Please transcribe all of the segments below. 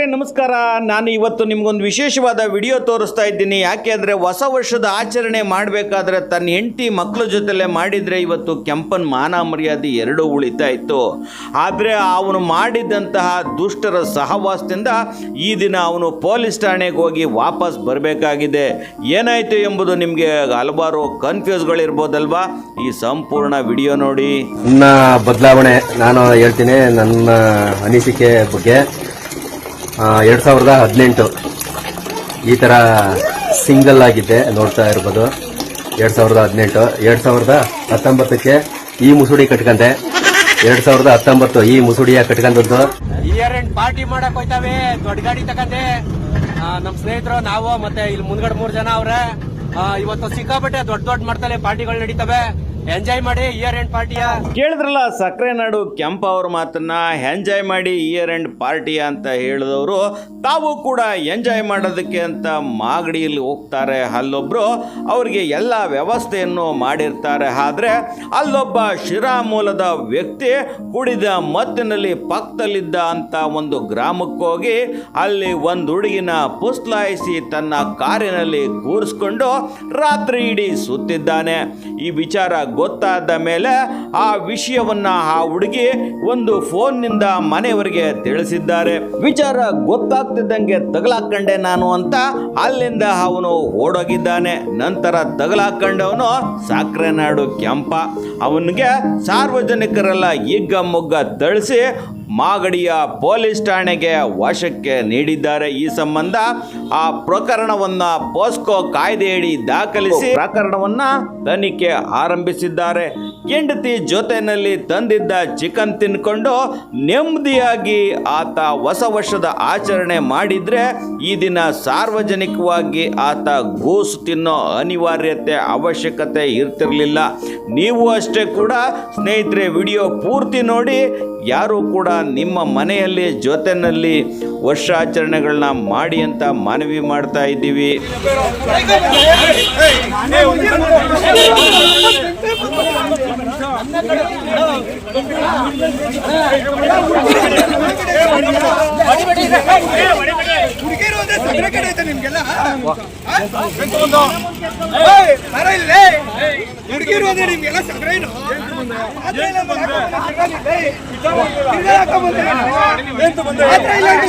ಸ್ನೇಹಿತರೆ ನಮಸ್ಕಾರ. ನಾನು ಇವತ್ತು ನಿಮಗೊಂದು ವಿಶೇಷವಾದ ವಿಡಿಯೋ ತೋರಿಸ್ತಾ ಇದ್ದೀನಿ. ಯಾಕೆ ಅಂದರೆ ಹೊಸ ವರ್ಷದ ಆಚರಣೆ ಮಾಡಬೇಕಾದ್ರೆ ತನ್ನ ಹೆಂಡತಿ ಮಕ್ಕಳ ಜೊತೆಲೆ ಮಾಡಿದರೆ ಇವತ್ತು ಕೆಂಪನ್ ಮಾನ ಮರ್ಯಾದೆ ಎರಡೂ ಉಳಿತಾ ಇತ್ತು. ಆದರೆ ಅವನು ಮಾಡಿದಂತಹ ದುಷ್ಟರ ಸಹವಾಸದಿಂದ ಈ ದಿನ ಅವನು ಪೊಲೀಸ್ ಠಾಣೆಗೆ ಹೋಗಿ ವಾಪಸ್ ಬರಬೇಕಾಗಿದೆ. ಏನಾಯಿತು ಎಂಬುದು ನಿಮಗೆ ಹಲವಾರು ಕನ್ಫ್ಯೂಸ್ಗಳಿರ್ಬೋದಲ್ವಾ? ಈ ಸಂಪೂರ್ಣ ವಿಡಿಯೋ ನೋಡಿ. ನನ್ನ ಬದಲಾವಣೆ ನಾನು ಹೇಳ್ತೀನಿ. ನನ್ನ ಅನಿಸಿಕೆ ಬಗ್ಗೆ 2018 ಈ ಥರ ಸಿಂಗಲ್ ಆಗಿದ್ದೆ, ನೋಡ್ತಾ ಇರ್ಬೋದು. 2018 2019ಕ್ಕೆ ಈ ಮುಸುಡಿ ಕಟ್ಕಂಡೆ. 2019 ಈ ಮುಸುಡಿಯ ಕಟ್ಕೊಂಡದ್ದು. ಇಯರ್ ಎಂಡ್ ಪಾರ್ಟಿ ಮಾಡಕ್ ಹೋಯ್ತಾವೆ. ದೊಡ್ಡ ಗಾಡಿ ತಕಂಡೆ ನಮ್ ಸ್ನೇಹಿತರು ನಾವು ಮತ್ತೆ ಇಲ್ಲಿ ಮುಂದ್ಗಡೆ 3 ಜನ ಅವ್ರೆ. ಇವತ್ತು ಸಿಕ್ಕಾಪಟ್ಟೆ ದೊಡ್ಡ ಮಾಡ್ತಾರೆ, ಪಾರ್ಟಿಗಳು ನಡೀತವೆ. ಎಂಜಾಯ್ ಮಾಡಿ ಇಯರ್ ಎಂಡ್ ಪಾರ್ಟಿಯ. ಕೇಳಿದ್ರಲ್ಲ ಸಕ್ಕರೆ ನಾಡು ಕೆಂಪ ಅವ್ರ ಮಾತನ್ನ. ಎಂಜಾಯ್ ಮಾಡಿ ಇಯರ್ ಎಂಡ್ ಪಾರ್ಟಿ ಅಂತ ಹೇಳಿದವರು ತಾವು ಕೂಡ ಎಂಜಾಯ್ ಮಾಡೋದಕ್ಕೆ ಅಂತ ಮಾಗಡಿಯಲ್ಲಿ ಹೋಗ್ತಾರೆ. ಅಲ್ಲೊಬ್ರು ಅವ್ರಿಗೆ ಎಲ್ಲ ವ್ಯವಸ್ಥೆಯನ್ನು ಮಾಡಿರ್ತಾರೆ. ಆದರೆ ಅಲ್ಲೊಬ್ಬ ಶಿರಾ ಮೂಲದ ವ್ಯಕ್ತಿ ಕುಡಿದ ಮತ್ತಿನಲ್ಲಿ ಪಕ್ಕದಲ್ಲಿದ್ದ ಅಂತ ಒಂದು ಗ್ರಾಮಕ್ಕೆ ಹೋಗಿ ಅಲ್ಲಿ ಒಂದು ಹುಡುಗಿನ ಪುಸ್ಲಾಯಿಸಿ ತನ್ನ ಕಾರಿನಲ್ಲಿ ಕೂರಿಸ್ಕೊಂಡು ರಾತ್ರಿ ಇಡೀ ಸುತ್ತಿದ್ದಾನೆ. ಈ ವಿಚಾರ ಗೊತ್ತಾದ ಮೇಲೆ ಆ ವಿಷಯವನ್ನ ಆ ಹುಡುಗಿ ಒಂದು ಫೋನ್ನಿಂದ ಮನೆಯವರಿಗೆ ತಿಳಿಸಿದ್ದಾರೆ. ವಿಚಾರ ಗೊತ್ತಾಗ್ತಿದ್ದಂಗೆ ತಗಲಾಕೊಂಡೆ ನಾನು ಅಂತ ಅಲ್ಲಿಂದ ಅವನು ಓಡೋಗಿದ್ದಾನೆ. ನಂತರ ತಗಲಾಕೊಂಡವನು ಸಕ್ಕರೆ ನಾಡು ಕೆಂಪ. ಅವನಿಗೆ ಸಾರ್ವಜನಿಕರೆಲ್ಲ ಹಿಗ್ಗ ಮುಗ್ಗ ಥಳಿಸಿ ಮಾಗಡಿಯ ಪೊಲೀಸ್ ಠಾಣೆಗೆ ವಶಕ್ಕೆ ನೀಡಿದ್ದಾರೆ. ಈ ಸಂಬಂಧ ಆ ಪ್ರಕರಣವನ್ನ ಪೋಸ್ಕೋ ಕಾಯ್ದೆಯಡಿ ದಾಖಲಿಸಿ ಪ್ರಕರಣವನ್ನ ತನಿಖೆ ಆರಂಭಿಸಿದ್ದಾರೆ. ಹೆಂಡತಿ ಜೊತೆಯಲ್ಲಿ ತಂದಿದ್ದ ಚಿಕನ್ ತಿನ್ಕೊಂಡು ನೆಮ್ಮದಿಯಾಗಿ ಆತ ಹೊಸ ವರ್ಷದ ಆಚರಣೆ ಮಾಡಿದ್ರೆ ಈ ದಿನ ಸಾರ್ವಜನಿಕವಾಗಿ ಆತ ಗೋಸು ತಿನ್ನೋ ಅನಿವಾರ್ಯತೆ ಅವಶ್ಯಕತೆ ಇರ್ತಿರ್ಲಿಲ್ಲ. ನೀವು ಅಷ್ಟೇ ಕೂಡ ಸ್ನೇಹಿತರೆ, ವಿಡಿಯೋ ಪೂರ್ತಿ ನೋಡಿ. ಯಾರು ಕೂಡ ನಿಮ್ಮ ಮನೆಯಲ್ಲಿ ಜೊತೆಯಲ್ಲಿ ವರ್ಷಾಚರಣೆಗಳನ್ನ ಮಾಡಿ ಅಂತ ಮನವಿ ಮಾಡ್ತಾ ಇದ್ದೀವಿ. ಹುಡುಗಿರು ಅಂದ್ರೆ ನಿಮ್ಗೆಲ್ಲ ಸಗರೇನು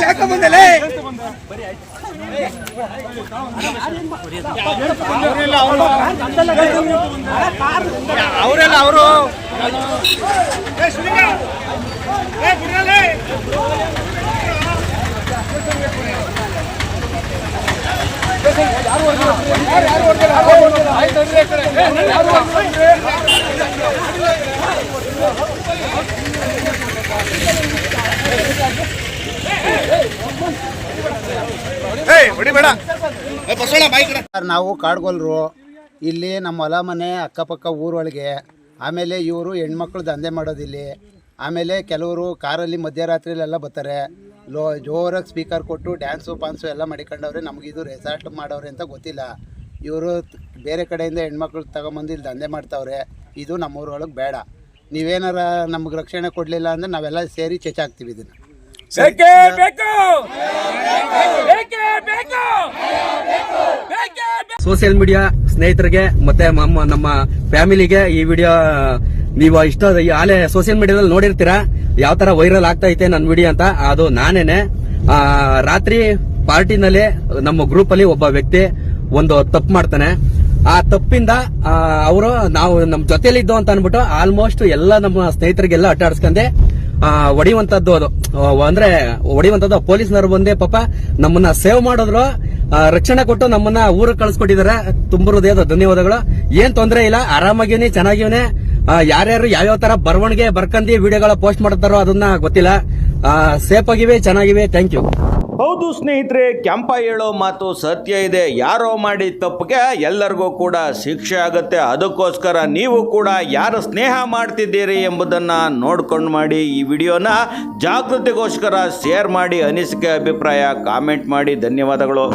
ಯಾಕ ಬಂದಲೇ ಅವರೆಲ್ಲ ಅವರು ನಾವು ಕಾಡ್ಗೊಲ್ರು. ಇಲ್ಲಿ ನಮ್ಮ ಹೊಲ ಮನೆ ಅಕ್ಕಪಕ್ಕ ಊರೊಳಗೆ. ಆಮೇಲೆ ಇವರು ಹೆಣ್ಮಕ್ಳು ದಂಧೆ ಮಾಡೋದಿಲ್ಲಿ. ಆಮೇಲೆ ಕೆಲವರು ಕಾರಲ್ಲಿ ಮಧ್ಯರಾತ್ರಿಲೆಲ್ಲ ಬರ್ತಾರೆ. ಜೋರಾಗಿ ಸ್ಪೀಕರ್ ಕೊಟ್ಟು ಡ್ಯಾನ್ಸು ಪಾನ್ಸು ಎಲ್ಲ ಮಾಡಿಕೊಂಡವ್ರೆ. ನಮಗಿದು ರೆಸಾರ್ಟ್ ಮಾಡವ್ರೆ ಅಂತ ಗೊತ್ತಿಲ್ಲ. ಇವರು ಬೇರೆ ಕಡೆಯಿಂದ ಹೆಣ್ಮಕ್ಳು ತಗೊಂಬಂದು ಇಲ್ಲಿ ದಂಧೆ ಮಾಡ್ತಾವ್ರೆ. ಇದು ನಮ್ಮೂರೊಳಗೆ ಬೇಡ. ನೀವೇನಾರ ನಮ್ಗೆ ರಕ್ಷಣೆ ಕೊಡಲಿಲ್ಲ ಅಂದರೆ ನಾವೆಲ್ಲ ಸೇರಿ ಚೆಚ್ಚಾಕ್ತೀವಿ. ಇದನ್ನು ಸೋಷಿಯಲ್ ಮೀಡಿಯಾ ಸ್ನೇಹಿತರಿಗೆ ಮತ್ತೆ ನಮ್ಮ ಫ್ಯಾಮಿಲಿಗೆ ಈ ವಿಡಿಯೋ ನೀವು ಇಷ್ಟ ಆಲೆ ಸೋಷಿಯಲ್ ಮೀಡಿಯಾದಲ್ಲಿ ನೋಡಿರ್ತೀರಾ ಯಾವ ತರ ವೈರಲ್ ಆಗ್ತಾ ಐತೆ ನನ್ನ ವಿಡಿಯೋ ಅಂತ. ಅದು ನಾನೇನೆ. ರಾತ್ರಿ ಪಾರ್ಟಿನಲ್ಲಿ ನಮ್ಮ ಗ್ರೂಪ್ ಅಲ್ಲಿ ಒಬ್ಬ ವ್ಯಕ್ತಿ ಒಂದು ತಪ್ಪು ಮಾಡ್ತಾನೆ. ಆ ತಪ್ಪಿಂದ ಅವರು ನಾವು ನಮ್ಮ ಜೊತೆಲಿ ಇದ್ದೋ ಅಂತ ಅನ್ಬಿಟ್ಟು ಆಲ್ಮೋಸ್ಟ್ ಎಲ್ಲ ನಮ್ಮ ಸ್ನೇಹಿತರಿಗೆಲ್ಲ ಅಟ್ಟಾಡಿಸ್ಕೊಂಡೆ ಹೊಡಿಯುವಂತದ್ದು. ಅದು ಅಂದ್ರೆ ಹೊಡಿಯುವಂತದ್ದು ಪೊಲೀಸ್ನವರು ಬಂದೆ ಪಾಪ ನಮ್ಮನ್ನ ಸೇವ್ ಮಾಡಿದ್ರು, ರಕ್ಷಣೆ ಕೊಟ್ಟು ನಮ್ಮನ್ನ ಊರಿಗೆ ಕಳಿಸ್ಕೊಟ್ಟಿದ್ದಾರೆ. ತುಂಬ ಹೃದಯದ ಧನ್ಯವಾದಗಳು. ಏನ್ ತೊಂದರೆ ಇಲ್ಲ, ಆರಾಮಾಗಿವ್ನಿ, ಚೆನ್ನಾಗಿವ್ನೆ. ಯಾರ್ಯಾರು ಯಾವ್ಯಾವ ತರ ಬರವಣಿಗೆ ಬರ್ಕಂದಿ ವಿಡಿಯೋಗಳ ಪೋಸ್ಟ್ ಮಾಡ್ತಾರೋ ಅದನ್ನ ಗೊತ್ತಿಲ್ಲ. ಸೇಫ್ ಆಗಿವೆ, ಚೆನ್ನಾಗಿವೆ. Thank you. ಹೌದು ಸ್ನೇಹಿತರೆ, ಕೆಂಪ ಹೇಳೋ ಮಾತು ಸತ್ಯ ಇದೆ. ಯಾರೋ ಮಾಡಿ ತಪ್ಪಿಗೆ ಎಲ್ಲರಿಗೂ ಕೂಡ ಶಿಕ್ಷೆ ಆಗುತ್ತೆ. ಅದಕ್ಕೋಸ್ಕರ ನೀವು ಕೂಡ ಯಾರು ಸ್ನೇಹ ಮಾಡ್ತಿದ್ದೀರಿ ಎಂಬುದನ್ನು ನೋಡ್ಕೊಂಡು ಮಾಡಿ. ಈ ವಿಡಿಯೋನ ಜಾಗೃತಿಗೋಸ್ಕರ ಶೇರ್ ಮಾಡಿ. ಅನಿಸಿಕೆ ಅಭಿಪ್ರಾಯ ಕಾಮೆಂಟ್ ಮಾಡಿ. ಧನ್ಯವಾದಗಳು.